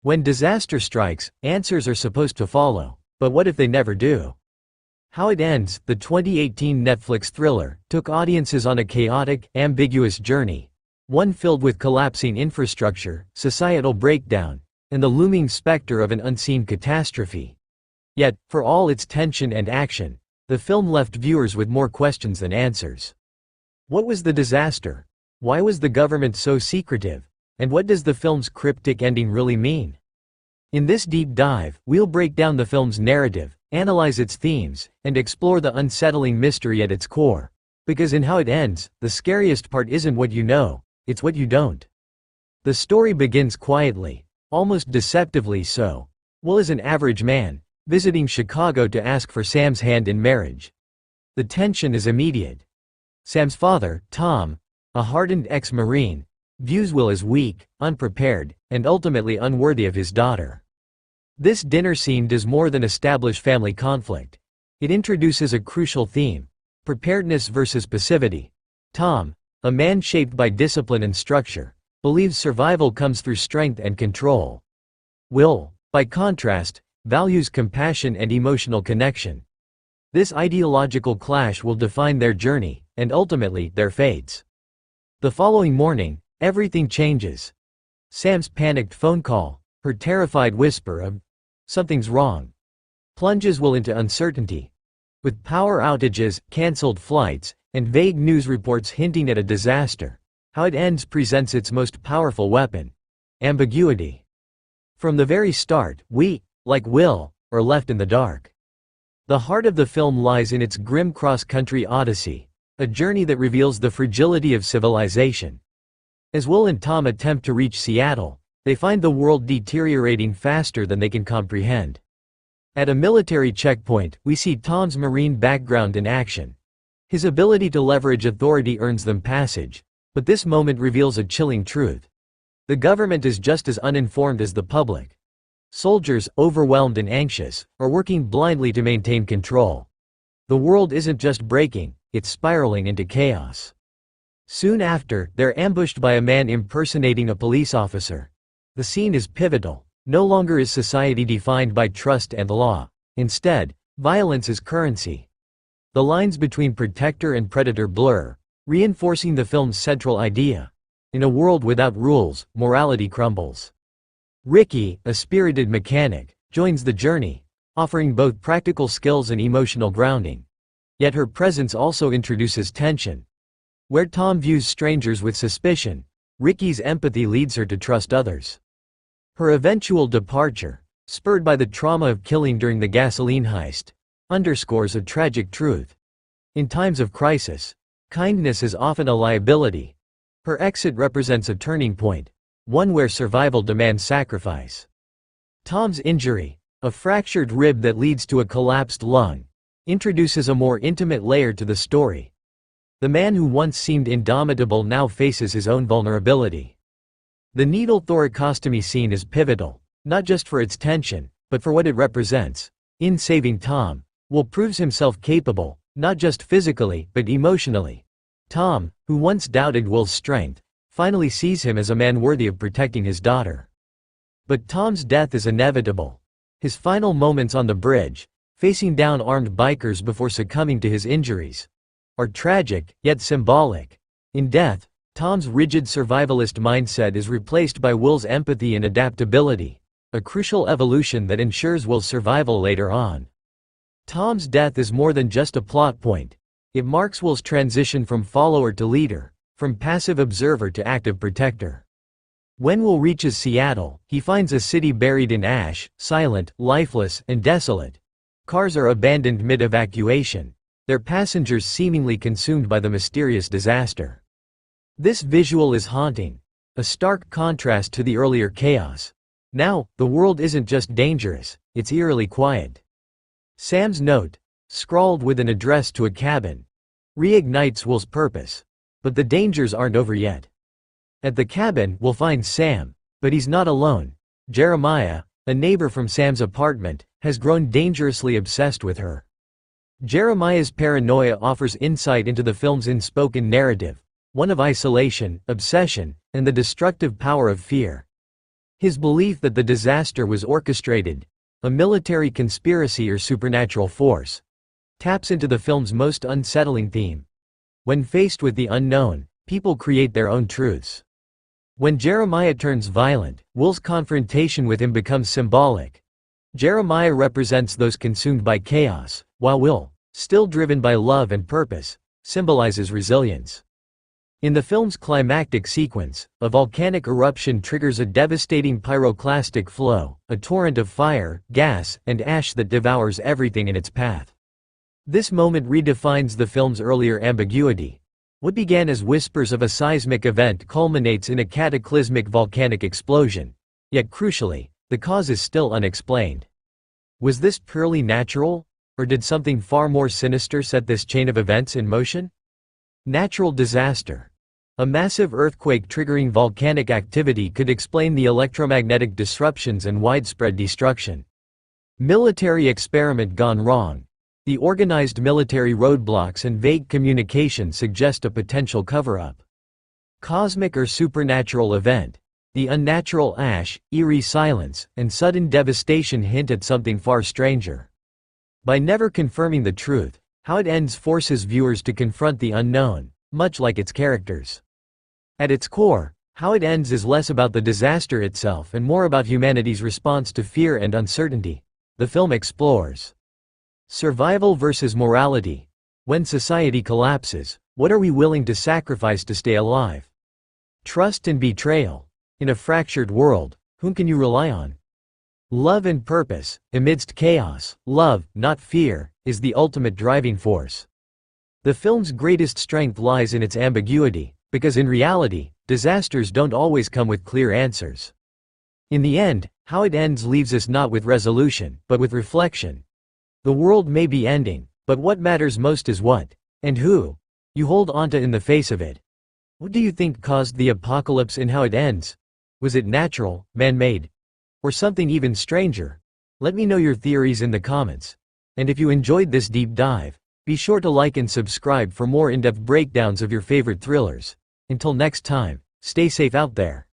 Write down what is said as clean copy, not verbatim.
When disaster strikes, answers are supposed to follow. But what if they never do? How It Ends, the 2018 Netflix thriller, took audiences on a chaotic, ambiguous journey. One filled with collapsing infrastructure, societal breakdown, and the looming specter of an unseen catastrophe. Yet, for all its tension and action, the film left viewers with more questions than answers. What was the disaster? Why was the government so secretive? And what does the film's cryptic ending really mean? In this deep dive, we'll break down the film's narrative, analyze its themes, and explore the unsettling mystery at its core. Because in How It Ends, the scariest part isn't what you know, it's what you don't. The story begins quietly, almost deceptively so. Will is an average man, visiting Chicago to ask for Sam's hand in marriage. The tension is immediate. Sam's father, Tom, a hardened ex-Marine, views Will as weak, unprepared, and ultimately unworthy of his daughter. This dinner scene does more than establish family conflict. It introduces a crucial theme: preparedness versus passivity. Tom, a man shaped by discipline and structure, believes survival comes through strength and control. Will, by contrast, values compassion and emotional connection. This ideological clash will define their journey, and ultimately, their fates. The following morning, everything changes. Sam's panicked phone call, her terrified whisper of, "Something's wrong," plunges Will into uncertainty. With power outages, cancelled flights, and vague news reports hinting at a disaster, How It Ends presents its most powerful weapon: ambiguity. From the very start, we, like Will, are left in the dark. The heart of the film lies in its grim cross-country odyssey, a journey that reveals the fragility of civilization. As Will and Tom attempt to reach Seattle, they find the world deteriorating faster than they can comprehend. At a military checkpoint, we see Tom's Marine background in action. His ability to leverage authority earns them passage, but this moment reveals a chilling truth. The government is just as uninformed as the public. Soldiers, overwhelmed and anxious, are working blindly to maintain control. The world isn't just breaking, it's spiraling into chaos. Soon after, they're ambushed by a man impersonating a police officer. The scene is pivotal. No longer is society defined by trust and law. Instead, violence is currency. The lines between protector and predator blur, reinforcing the film's central idea. In a world without rules, morality crumbles. Ricky, a spirited mechanic, joins the journey, offering both practical skills and emotional grounding. Yet her presence also introduces tension. Where Tom views strangers with suspicion, Ricky's empathy leads her to trust others. Her eventual departure, spurred by the trauma of killing during the gasoline heist, underscores a tragic truth. In times of crisis, kindness is often a liability. Her exit represents a turning point, one where survival demands sacrifice. Tom's injury, a fractured rib that leads to a collapsed lung, introduces a more intimate layer to the story. The man who once seemed indomitable now faces his own vulnerability. The needle thoracostomy scene is pivotal, not just for its tension, but for what it represents. In saving Tom, Will proves himself capable, not just physically, but emotionally. Tom, who once doubted Will's strength, finally sees him as a man worthy of protecting his daughter. But Tom's death is inevitable. His final moments on the bridge, facing down armed bikers before succumbing to his injuries, are tragic, yet symbolic. In death, Tom's rigid survivalist mindset is replaced by Will's empathy and adaptability, a crucial evolution that ensures Will's survival later on. Tom's death is more than just a plot point. It marks Will's transition from follower to leader, from passive observer to active protector. When Will reaches Seattle, he finds a city buried in ash, silent, lifeless, and desolate. Cars are abandoned mid-evacuation, their passengers seemingly consumed by the mysterious disaster. This visual is haunting, a stark contrast to the earlier chaos. Now, the world isn't just dangerous, it's eerily quiet. Sam's note, scrawled with an address to a cabin, reignites Will's purpose. But the dangers aren't over yet. At the cabin, Will finds Sam, but he's not alone. Jeremiah, a neighbor from Sam's apartment, has grown dangerously obsessed with her. Jeremiah's paranoia offers insight into the film's unspoken narrative, one of isolation, obsession, and the destructive power of fear. His belief that the disaster was orchestrated, a military conspiracy or supernatural force, taps into the film's most unsettling theme. When faced with the unknown, people create their own truths. When Jeremiah turns violent, Will's confrontation with him becomes symbolic. Jeremiah represents those consumed by chaos, while Will, still driven by love and purpose, symbolizes resilience. In the film's climactic sequence, a volcanic eruption triggers a devastating pyroclastic flow, a torrent of fire, gas, and ash that devours everything in its path. This moment redefines the film's earlier ambiguity. What began as whispers of a seismic event culminates in a cataclysmic volcanic explosion. Yet crucially, the cause is still unexplained. Was this purely natural, or did something far more sinister set this chain of events in motion? Natural disaster. A massive earthquake triggering volcanic activity could explain the electromagnetic disruptions and widespread destruction. Military experiment gone wrong. The organized military roadblocks and vague communication suggest a potential cover-up. Cosmic or supernatural event. The unnatural ash, eerie silence, and sudden devastation hint at something far stranger. By never confirming the truth, How It Ends forces viewers to confront the unknown, much like its characters. At its core, How It Ends is less about the disaster itself and more about humanity's response to fear and uncertainty. The film explores survival versus morality. When society collapses, what are we willing to sacrifice to stay alive? Trust and betrayal. In a fractured world, whom can you rely on? Love and purpose. Amidst chaos, love, not fear, is the ultimate driving force. The film's greatest strength lies in its ambiguity, because in reality, disasters don't always come with clear answers. In the end, How It Ends leaves us not with resolution, but with reflection. The world may be ending, but what matters most is what, and who, you hold onto in the face of it. What do you think caused the apocalypse in How It Ends? Was it natural, man-made, or something even stranger? Let me know your theories in the comments. And if you enjoyed this deep dive, be sure to like and subscribe for more in-depth breakdowns of your favorite thrillers. Until next time, stay safe out there.